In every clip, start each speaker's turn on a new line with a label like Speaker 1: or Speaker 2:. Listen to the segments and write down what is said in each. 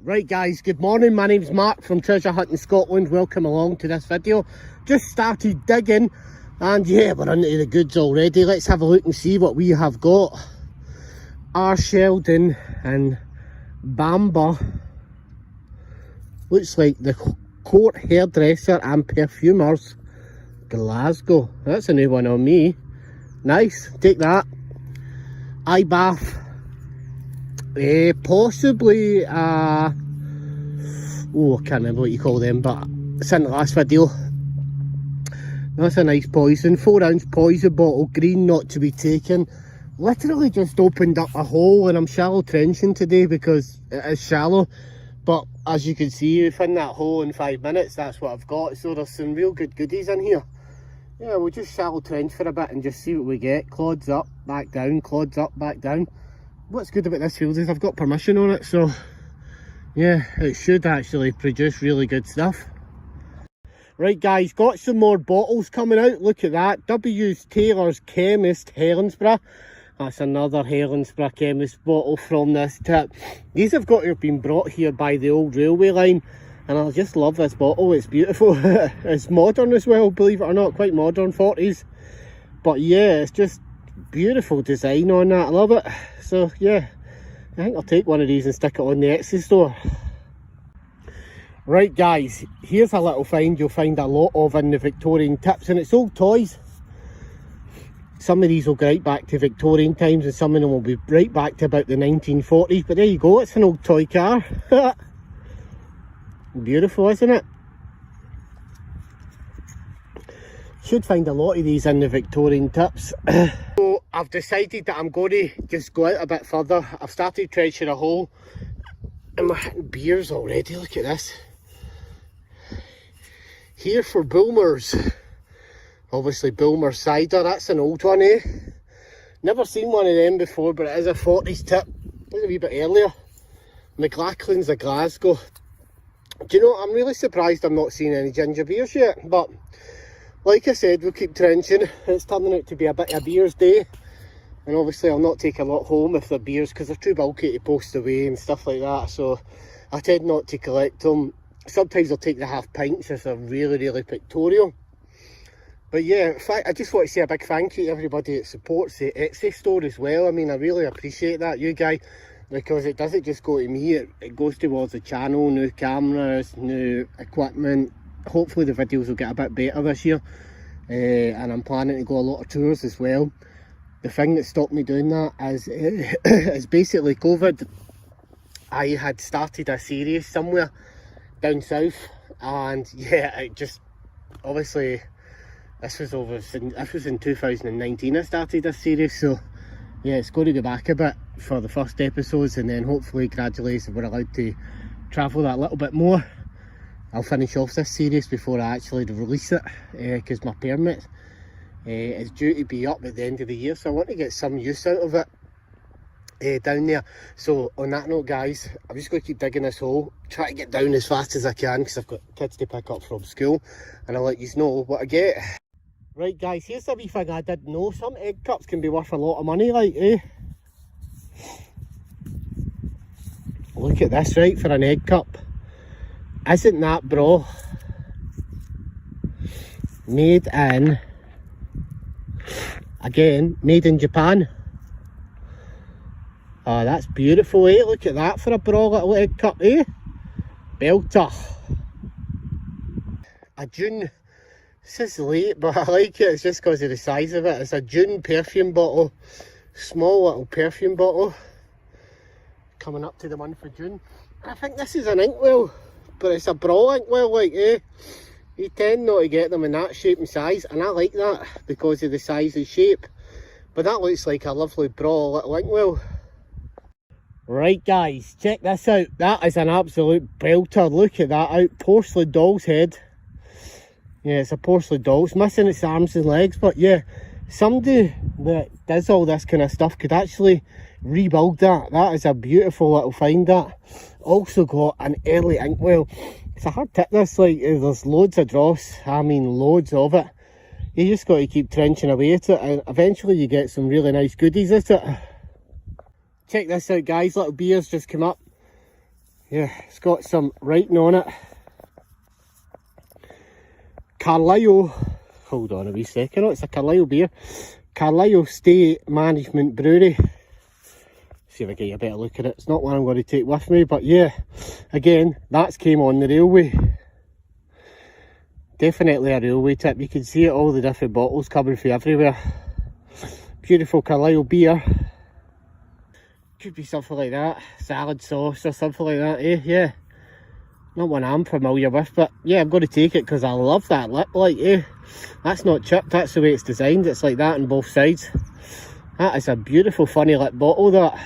Speaker 1: Right guys, good morning. My name's Mark from Treasure Hunting Scotland. Welcome along to this video. Just started digging and yeah, we're into the goods already. Let's have a look and see what we have got. R. Sheldon and Bamba. Looks like the Court Hairdresser and Perfumers, Glasgow. That's a new one on me. Nice, take that. Eye bath. Possibly oh, I can't remember what you call them, but it's in the last video. That's a nice poison, 4-ounce poison bottle, green, not to be taken. Literally just opened up a hole and I'm shallow trenching today because it is shallow, but as you can see, within that hole in 5 minutes, that's what I've got. So there's some real good goodies in here. Yeah, we'll just shallow trench for a bit and just see what we get. Clods up, back down, clods up, back down. What's good about this field is I've got permission on it, so yeah, it should actually produce really good stuff. Right guys, got some more bottles coming out. Look at that. W. Taylor's Chemist Helensburgh. That's another Helensburgh Chemist bottle from this tip. These have got to have been brought here by the old railway line, and I just love this bottle. It's beautiful. It's modern as well, believe it or not, quite modern, 40s. But yeah, it's just beautiful design on that. I love it. So yeah, I think I'll take one of these and stick it on the Etsy store. Right guys, here's a little find you'll find a lot of in the Victorian tips, and it's old toys. Some of these will go right back to Victorian times and some of them will be right back to about the 1940s, but there you go, it's an old toy car. Beautiful, isn't it? Should find a lot of these in the Victorian tips. So I've decided that I'm going to just go out a bit further. I've started trenching a hole and we're hitting beers already. Look at this. Here for Bulmers. Obviously Bulmer cider, that's an old one, eh? Never seen one of them before, but it is a 40s tip. It's a wee bit earlier. McLachlan's of Glasgow. Do you know, I'm really surprised I'm not seeing any ginger beers yet, but like I said, we'll keep trenching. It's turning out to be a bit of a beers day, and obviously I'll not take a lot home if they're beers because they're too bulky to post away and stuff like that, so I tend not to collect them. Sometimes I'll take the half pints if they're really pictorial. But yeah, in fact, I just want to say a big thank you to everybody that supports the Etsy store as well. I mean, I really appreciate that, you guys, because it doesn't just go to me, it goes towards the channel, new cameras, new equipment. Hopefully the videos will get a bit better this year, and I'm planning to go a lot of tours as well. The thing that stopped me doing that is basically COVID. I had started a series somewhere down south, and yeah, it just, obviously this was in 2019 I started this series, so yeah, it's going to go back a bit for the first episodes, and then hopefully gradually, as we're allowed to travel that little bit more, I'll finish off this series before I actually release it, because my permit is due to be up at the end of the year, so I want to get some use out of it down there. So on that note guys, I'm just going to keep digging this hole, try to get down as fast as I can because I've got kids to pick up from school, and I'll let you know what I get. Right guys, here's the wee thing I didn't know. Some egg cups can be worth a lot of money, like, eh? Look at this, right, for an egg cup. Isn't that bro? Made in, again, made in Japan. Oh, that's beautiful, eh? Look at that for a bra little egg cup, eh? Belter. A June, this is late, but I like it, it's just because of the size of it. It's a June perfume bottle, small little perfume bottle, coming up to the month of June. I think this is an inkwell, but it's a bra inkwell, like, eh? You tend not to get them in that shape and size, and I like that because of the size and shape. But that looks like a lovely bra little inkwell. Right guys, check this out. That is an absolute belter. Look at that out. Porcelain doll's head. Yeah, it's a porcelain doll. It's missing its arms and legs, but yeah, somebody that does all this kind of stuff could actually rebuild that. That is a beautiful little find, that. Also got an early inkwell. It's a hard tip this, like, there's loads of dross, I mean loads of it. You just got to keep trenching away at it, and eventually you get some really nice goodies at it. Check this out guys, little beers just come up. Yeah, it's got some writing on it. Carlisle, hold on a wee second, oh, it's a Carlisle beer. Carlisle State Management Brewery. See if I get a better look at it. It's not one I'm going to take with me, but yeah, again, that's came on the railway. Definitely a railway tip. You can see it, all the different bottles coming from everywhere. Beautiful Carlisle beer. Could be something like that, salad sauce or something like that, eh? Yeah, not one I'm familiar with, but yeah, I'm going to take it because I love that lip, like, eh? That's not chipped, that's the way it's designed. It's like that on both sides. That is a beautiful funny lip bottle, that.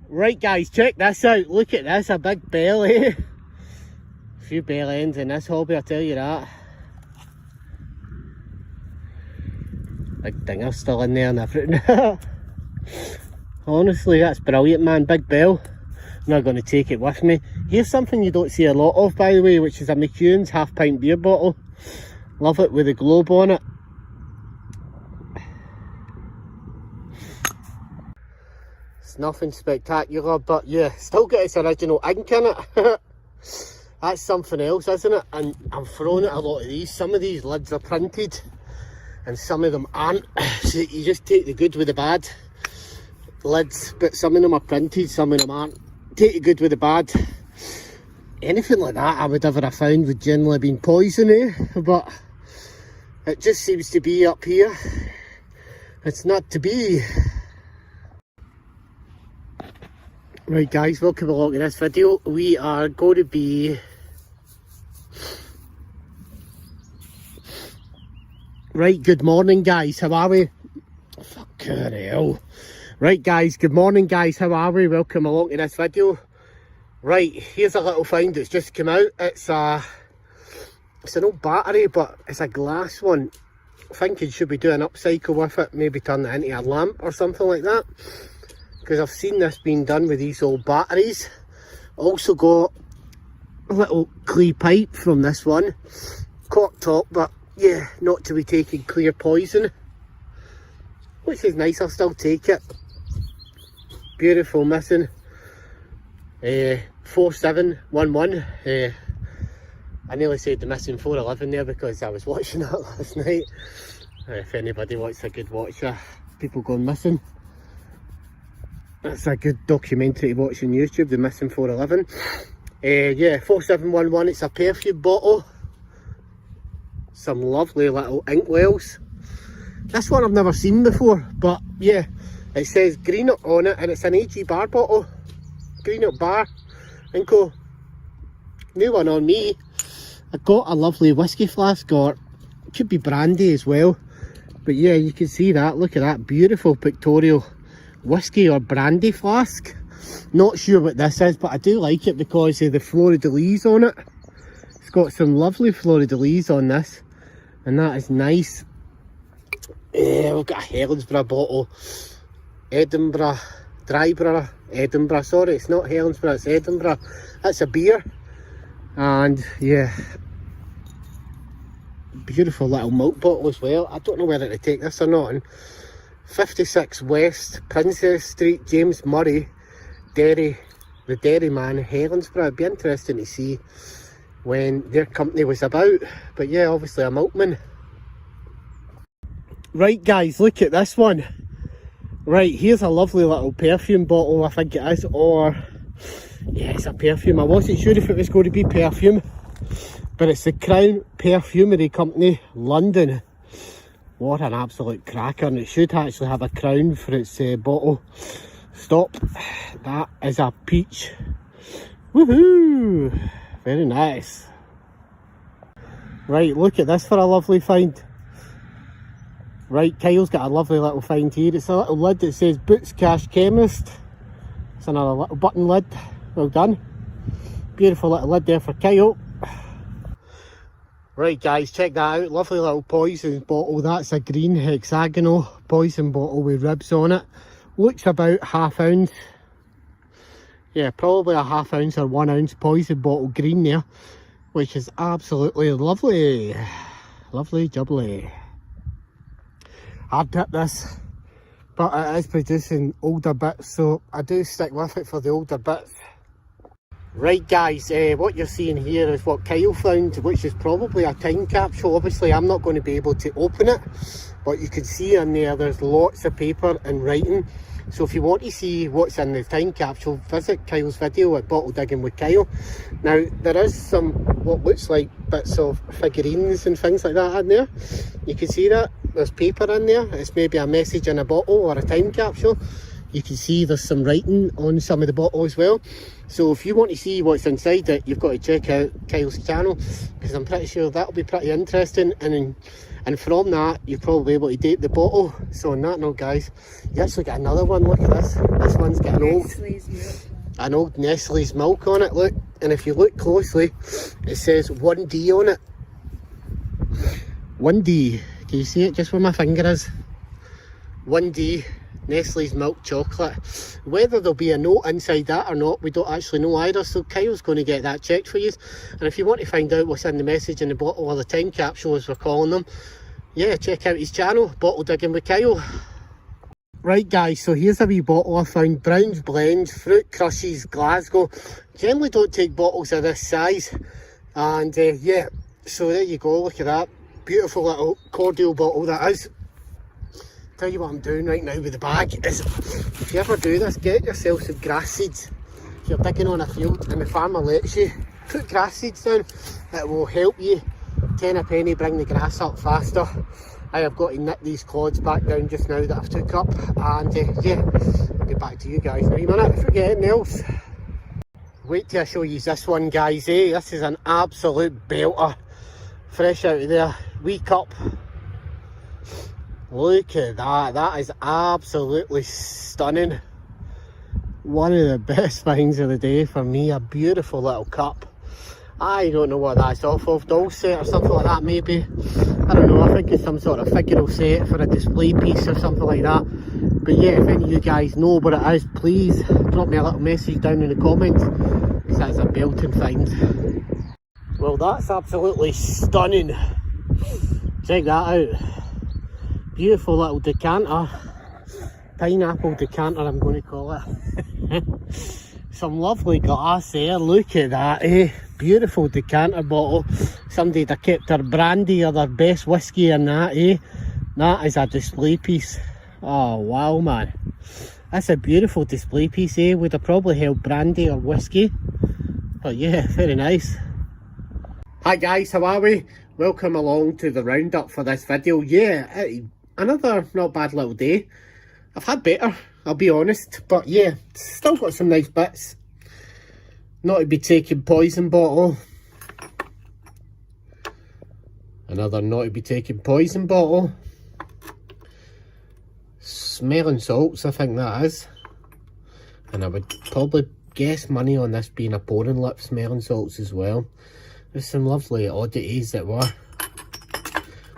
Speaker 1: Right guys, check this out. Look at this, a big bell, eh? A few bell ends in this hobby, I'll tell you that. Big dinger still in there and everything. Honestly, that's brilliant, man. Big bell. I'm not going to take it with me. Here's something you don't see a lot of, by the way, which is a McEwen's half-pint beer bottle. Love it with the globe on it. It's nothing spectacular, but yeah, still got its original ink in it. That's something else, isn't it? And I'm throwing at a lot of these. Some of these lids are printed and some of them aren't. So you just take the good with the bad lids, but some of them are printed, some of them aren't. Take the good with the bad. Anything like that I would ever have found would generally have been poison, eh? But it just seems to be up here. It's not to be. Right guys, welcome along to this video. We are going to be right, good morning guys, how are we? Fucking hell. Right guys, good morning guys, how are we? Welcome along to this video. Right, here's a little find that's just come out. It's an old battery, but it's a glass one. Thinking should be doing upcycle with it, maybe turn it into a lamp or something like that. Because I've seen this being done with these old batteries. Also got a little clay pipe from this one. Cork top, but yeah, not to be taking clear poison. Which is nice, I'll still take it. Beautiful missing. 4711. I nearly said the missing 411 there because I was watching that last night. If anybody wants a good watch of people going missing, that's a good documentary to watch on YouTube, the missing 411. Yeah, 4711, it's a perfume bottle. Some lovely little inkwells. This one I've never seen before, but yeah, it says Green Up on it and it's an AG bar bottle. Green Up bar. Inco. New one on me. I got a lovely whiskey flask, or it could be brandy as well. But yeah, you can see that. Look at that beautiful pictorial whiskey or brandy flask. Not sure what this is, but I do like it because of the fleur-de-lis on it. It's got some lovely fleur-de-lis on this, and that is nice. We've got a Helensburgh bottle. Edinburgh, Edinburgh, sorry, it's not Helensburgh, it's Edinburgh. That's a beer. And yeah, beautiful little milk bottle as well. I don't know whether to take this or not. And 56 West Princess Street, James Murray, Derry, the Dairyman, Helensburgh. It'd be interesting to see when their company was about. But yeah, obviously a milkman. Right guys, look at this one. Right, here's a lovely little perfume bottle, I think it is, or yeah, it's a perfume. I wasn't sure if it was going to be perfume, but it's the Crown Perfumery Company, London. What an absolute cracker, and it should actually have a crown for its bottle. Stop. That is a peach. Woohoo! Very nice. Right, look at this for a lovely find. Right, Kyle's got a lovely little find here. It's a little lid that says Boots Cash Chemist. It's another little button lid. Well done. Beautiful little lid there for Kyle. Right guys, check that out. Lovely little poison bottle. That's a green hexagonal poison bottle with ribs on it. Looks about ½ ounce. Yeah, probably a ½ ounce or 1 ounce poison bottle green there. Which is absolutely lovely. Lovely jubbly. Hard tip this, but it is producing older bits, so I do stick with it for the older bits. Right guys, what you're seeing here is what Kyle found, which is probably a time capsule. Obviously I'm not going to be able to open it, but you can see in there there's lots of paper and writing. So if you want to see what's in the time capsule, visit Kyle's video at Bottle Digging with Kyle. Now there is some what looks like bits of figurines and things like that in there. You can see that there's paper in there. It's maybe a message in a bottle or a time capsule. You can see there's some writing on some of the bottle as well. So if you want to see what's inside it, you've got to check out Kyle's channel, because I'm pretty sure that'll be pretty interesting, and from that you'll probably be able to date the bottle. So on that note guys, you actually get another one. Look at this. This one's got an old Nestle's milk on it, look. And if you look closely, it says 1D on it. 1D. Can you see it just where my finger is? 1D. Nestle's milk chocolate. Whether there'll be a note inside that or not, we don't actually know either, so Kyle's going to get that checked for you. And if you want to find out what's in the message in the bottle, or the time capsule as we're calling them, yeah, check out his channel, Bottle Digging with Kyle. Right guys, so here's a wee bottle I found. Brown's Blends, Fruit Crushes, Glasgow. Generally don't take bottles of this size. And yeah, so there you go, look at that. Beautiful little cordial bottle that is. Tell you what I'm doing right now with the bag is, if you ever do this, get yourself some grass seeds. If you're digging on a field and the farmer lets you, put grass seeds down. It will help you 10 a penny bring the grass up faster. I have got to knit these clods back down just now that I've took up, and yeah, I'll get back to you guys in a minute. Forget anything else. Wait till I show you this one guys, this is an absolute belter. Fresh out of there, wee cup. Look at that, that is absolutely stunning. One of the best finds of the day for me, a beautiful little cup. I don't know what that's off of, doll set or something like that maybe. I don't know, I think it's some sort of figural set for a display piece or something like that. But yeah, if any of you guys know what it is, please drop me a little message down in the comments, because that's a belting find. Well, that's absolutely stunning. Check that out. Beautiful little decanter, pineapple decanter I'm going to call it. Some lovely glass there, look at that, beautiful decanter bottle. Somebody'd have kept their brandy or their best whiskey in that, That is a display piece. Oh wow man, that's a beautiful display piece, would have probably held brandy or whiskey, but yeah, very nice. Hi guys, how are we? Welcome along to the roundup for this video. Yeah, another not bad little day. I've had better, I'll be honest, but yeah, still got some nice bits. Not to be taking poison bottle. Another not to be taking poison bottle. Smelling salts, I think that is. And I would probably guess money on this being a pouring lip smelling salts as well. There's some lovely oddities that were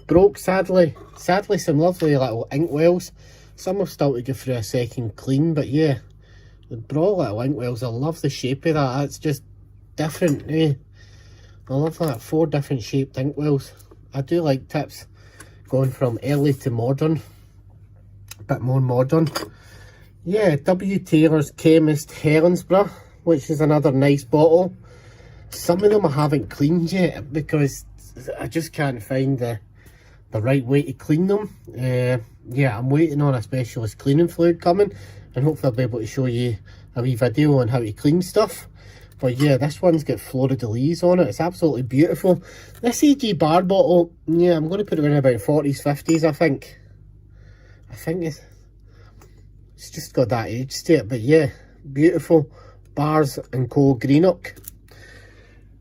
Speaker 1: broke, sadly. Sadly, some lovely little inkwells. Some have still to go through a second clean, but yeah, the braw little inkwells, I love the shape of that. It's just different, I love that, 4 different shaped inkwells. I do like tips going from early to modern, a bit more modern. Yeah, W. Taylor's Chemist Helensburgh, which is another nice bottle. Some of them I haven't cleaned yet because I just can't find the right way to clean them. Yeah, I'm waiting on a specialist cleaning fluid coming, and hopefully I'll be able to show you a wee video on how to clean stuff. But yeah, this one's got fleur-de-lis on it. It's absolutely beautiful. This AG bar bottle, yeah, I'm going to put it in about 40s, 50s, I think. I think it's just got that edge to it, but yeah, beautiful. Bars and Co. Greenock.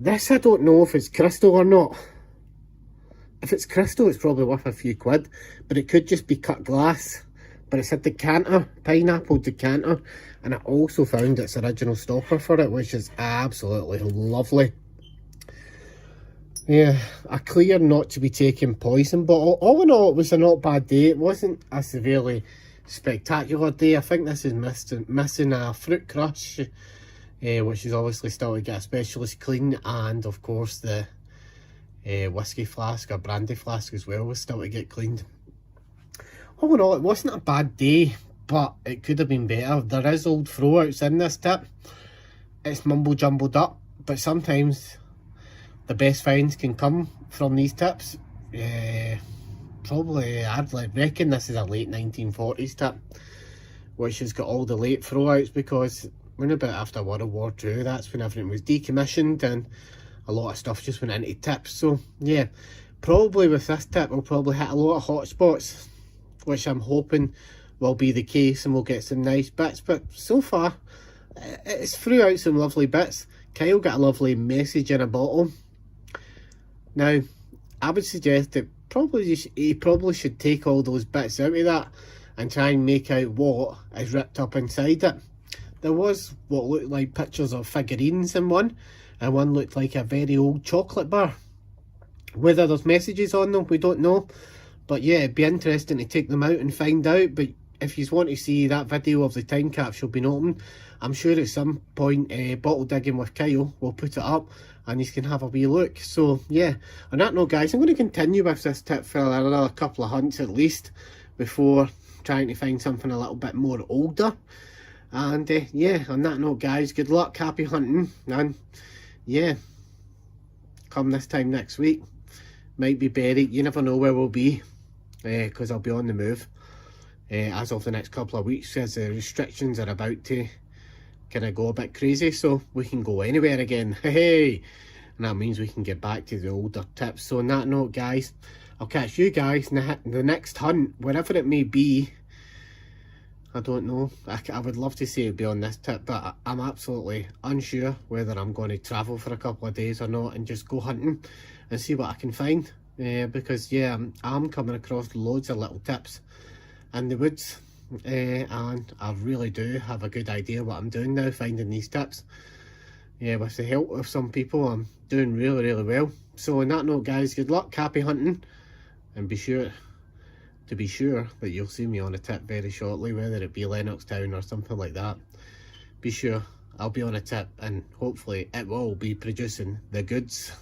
Speaker 1: This, I don't know if it's crystal or not. If it's crystal, it's probably worth a few quid, but it could just be cut glass. But it's a decanter, pineapple decanter, and I also found its original stopper for it, which is absolutely lovely. Yeah, a clear not to be taking poison bottle. All in all, it was a not bad day. It wasn't a severely spectacular day. I think this is missing a fruit crush, which is obviously still to get a specialist clean, and of course the whiskey flask or brandy flask as well was still to get cleaned. All in all, it wasn't a bad day, but it could have been better. There is old throwouts in this tip, it's mumble jumbled up, but sometimes the best finds can come from these tips. Probably, I'd reckon this is a late 1940s tip, which has got all the late throwouts, because when about after World War II, that's when everything was decommissioned and a lot of stuff just went into tips. So yeah, probably with this tip we'll probably hit a lot of hot spots, which I'm hoping will be the case, and we'll get some nice bits. But so far it's threw out some lovely bits. Kyle got a lovely message in a bottle. Now I would suggest that he probably should take all those bits out of that and try and make out what is ripped up inside it. There was what looked like pictures of figurines in one, and one looked like a very old chocolate bar. Whether there's messages on them, we don't know. But yeah, it'd be interesting to take them out and find out. But if you want to see that video of the time capsule being opened, I'm sure at some point Bottle Digging with Kyle will put it up and you can have a wee look. So yeah, on that note guys, I'm going to continue with this tip for another couple of hunts at least, before trying to find something a little bit more older. And yeah, on that note guys, good luck, happy hunting, and yeah, come this time next week, might be buried, you never know where we'll be, because I'll be on the move as of the next couple of weeks, as the restrictions are about to kind of go a bit crazy, so we can go anywhere again. Hey, and that means we can get back to the older tips. So on that note guys, I'll catch you guys in the next hunt, wherever it may be. I don't know. I would love to say it'd be on this tip, but I'm absolutely unsure whether I'm going to travel for a couple of days or not and just go hunting and see what I can find. Because yeah, I'm coming across loads of little tips in the woods, and I really do have a good idea what I'm doing now, finding these tips. Yeah, with the help of some people, I'm doing really well. So on that note guys, good luck, happy hunting, and be sure that you'll see me on a tip very shortly, whether it be Lennoxtown or something like that. Be sure I'll be on a tip, and hopefully it will be producing the goods.